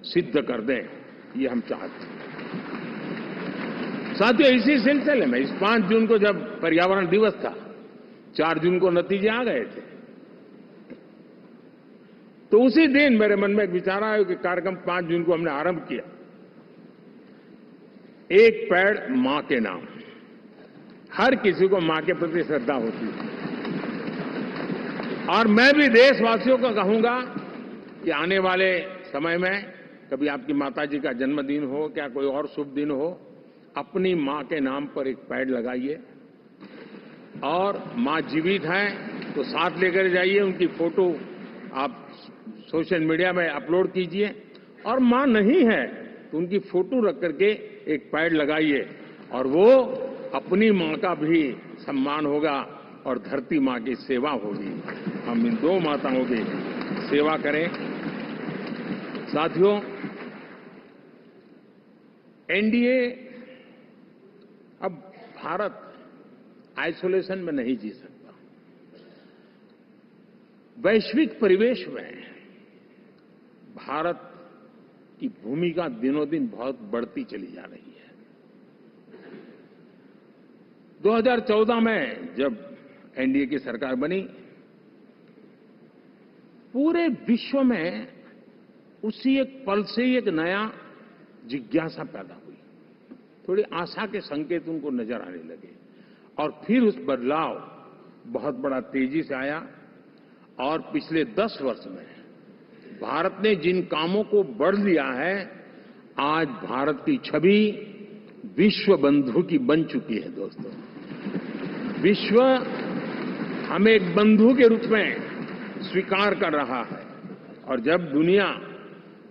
सिद्ध कर दें, ये हम चाहते हैं। साथियों, इसी सिलसिले में इस 5 जून को जब पर्यावरण दिवस था, 4 जून को नतीजे आ गए थे, तो उसी दिन मेरे मन में एक विचार आया कि कार्यक्रम 5 जून को हमने आरंभ किया, एक पेड़ मां के नाम। हर किसी को मां के प्रति श्रद्धा होती है, और मैं भी देशवासियों को कहूंगा कि आने वाले समय में कभी आपकी माताजी का जन्मदिन हो, क्या कोई और शुभ दिन हो, अपनी मां के नाम पर एक पेड़ लगाइए, और मां जीवित हैं तो साथ लेकर जाइए, उनकी फोटो आप सोशल मीडिया में अपलोड कीजिए, और मां नहीं है तो उनकी फोटो रख करके एक पेड़ लगाइए, और वो अपनी मां का भी सम्मान होगा और धरती मां की सेवा होगी। हम इन 2 माताओं की सेवा करें। साथियों, एनडीए, अब भारत आइसोलेशन में नहीं जी सकता। वैश्विक परिवेश में भारत की भूमिका दिनों दिन बहुत बढ़ती चली जा रही है। 2014 में जब एनडीए की सरकार बनी, पूरे विश्व में उसी एक पल से ही एक नया जिज्ञासा पैदा हुई, थोड़ी आशा के संकेत उनको नजर आने लगे, और फिर उस बदलाव बहुत बड़ा तेजी से आया। और पिछले 10 वर्ष में भारत ने जिन कामों को बढ़ लिया है, आज भारत की छवि विश्व बंधु की बन चुकी है। दोस्तों, विश्व हमें एक बंधु के रूप में स्वीकार कर रहा है, और जब दुनिया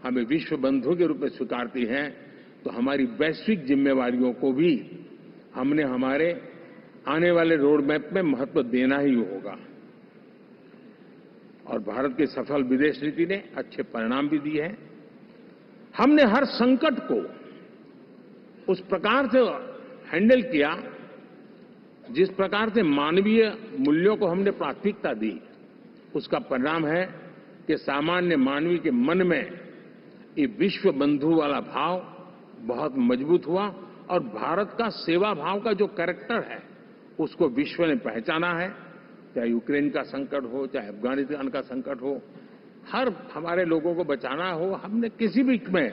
हमें विश्व बंधु के रूप में स्वीकारती है, तो हमारी वैश्विक जिम्मेवारियों को भी हमने हमारे आने वाले रोड मैप में महत्व देना ही होगा। और भारत की सफल विदेश नीति ने अच्छे परिणाम भी दिए हैं। हमने हर संकट को उस प्रकार से हैंडल किया जिस प्रकार से मानवीय मूल्यों को हमने प्राथमिकता दी। उसका परिणाम है कि सामान्य मानवी के मन में ये विश्व बंधु वाला भाव बहुत मजबूत हुआ, और भारत का सेवा भाव का जो कैरेक्टर है उसको विश्व ने पहचाना है। चाहे यूक्रेन का संकट हो, चाहे अफगानिस्तान का संकट हो, हर हमारे लोगों को बचाना हो, हमने किसी भी में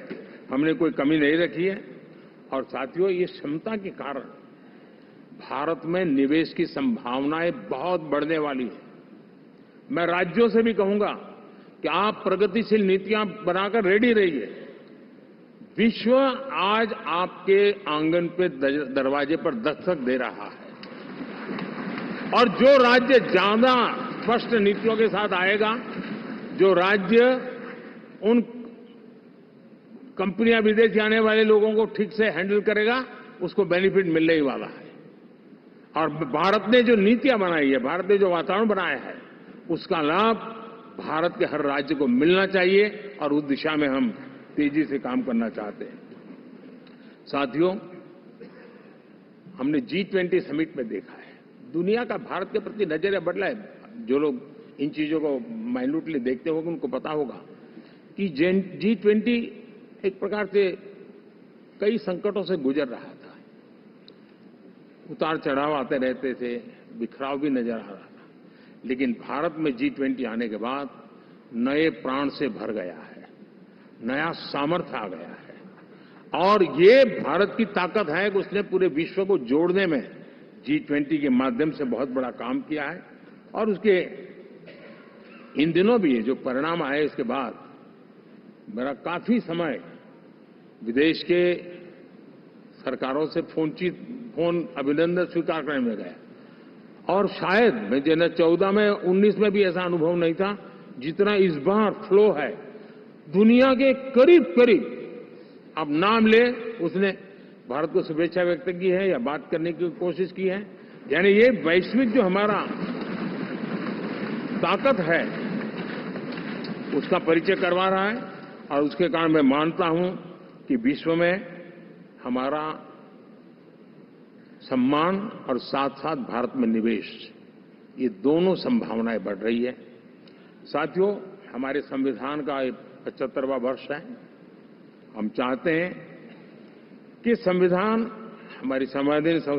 हमने कोई कमी नहीं रखी है। और साथियों, ये क्षमता के कारण भारत में निवेश की संभावनाएं बहुत बढ़ने वाली है। मैं राज्यों से भी कहूंगा कि आप प्रगतिशील नीतियां बनाकर रेडी रहिए। विश्व आज आपके आंगन पे दरवाजे पर दस्तक दे रहा है, और जो राज्य ज्यादा स्पष्ट नीतियों के साथ आएगा, जो राज्य उन कंपनियां विदेश आने वाले लोगों को ठीक से हैंडल करेगा, उसको बेनिफिट मिलने ही वाला है। और भारत ने जो नीतियां बनाई है, भारत ने जो वातावरण बनाया है, उसका लाभ भारत के हर राज्य को मिलना चाहिए, और उस दिशा में हम तेजी से काम करना चाहते हैं। साथियों, हमने G20 समिट में देखा है, दुनिया का भारत के प्रति नजरिया बदला है। जो लोग इन चीजों को माइन्यूटली देखते होंगे उनको पता होगा कि G20 एक प्रकार से कई संकटों से गुजर रहा था। उतार चढ़ाव आते रहते थे, बिखराव भी नजर आ रहा था, लेकिन भारत में G20 आने के बाद नए प्राण से भर गया है, नया सामर्थ्य आ गया है। और ये भारत की ताकत है कि उसने पूरे विश्व को जोड़ने में G20 के माध्यम से बहुत बड़ा काम किया है। और उसके इन दिनों भी जो परिणाम आए, इसके बाद मेरा काफी समय विदेश के सरकारों से फोन अभिनंदन स्वीकार करने में गया, और शायद मैं 2014 में 19 में भी ऐसा अनुभव नहीं था जितना इस बार फ्लो है। दुनिया के करीब करीब, अब नाम ले, उसने भारत को शुभेच्छा व्यक्त की है या बात करने की कोशिश की है। यानी ये वैश्विक जो हमारा ताकत है उसका परिचय करवा रहा है, और उसके कारण मैं मानता हूं कि विश्व में हमारा सम्मान और साथ साथ भारत में निवेश, ये दोनों संभावनाएं बढ़ रही है। साथियों, हमारे संविधान का 75वां वर्ष है। हम चाहते हैं कि संविधान हमारी संवैधानिक संस्था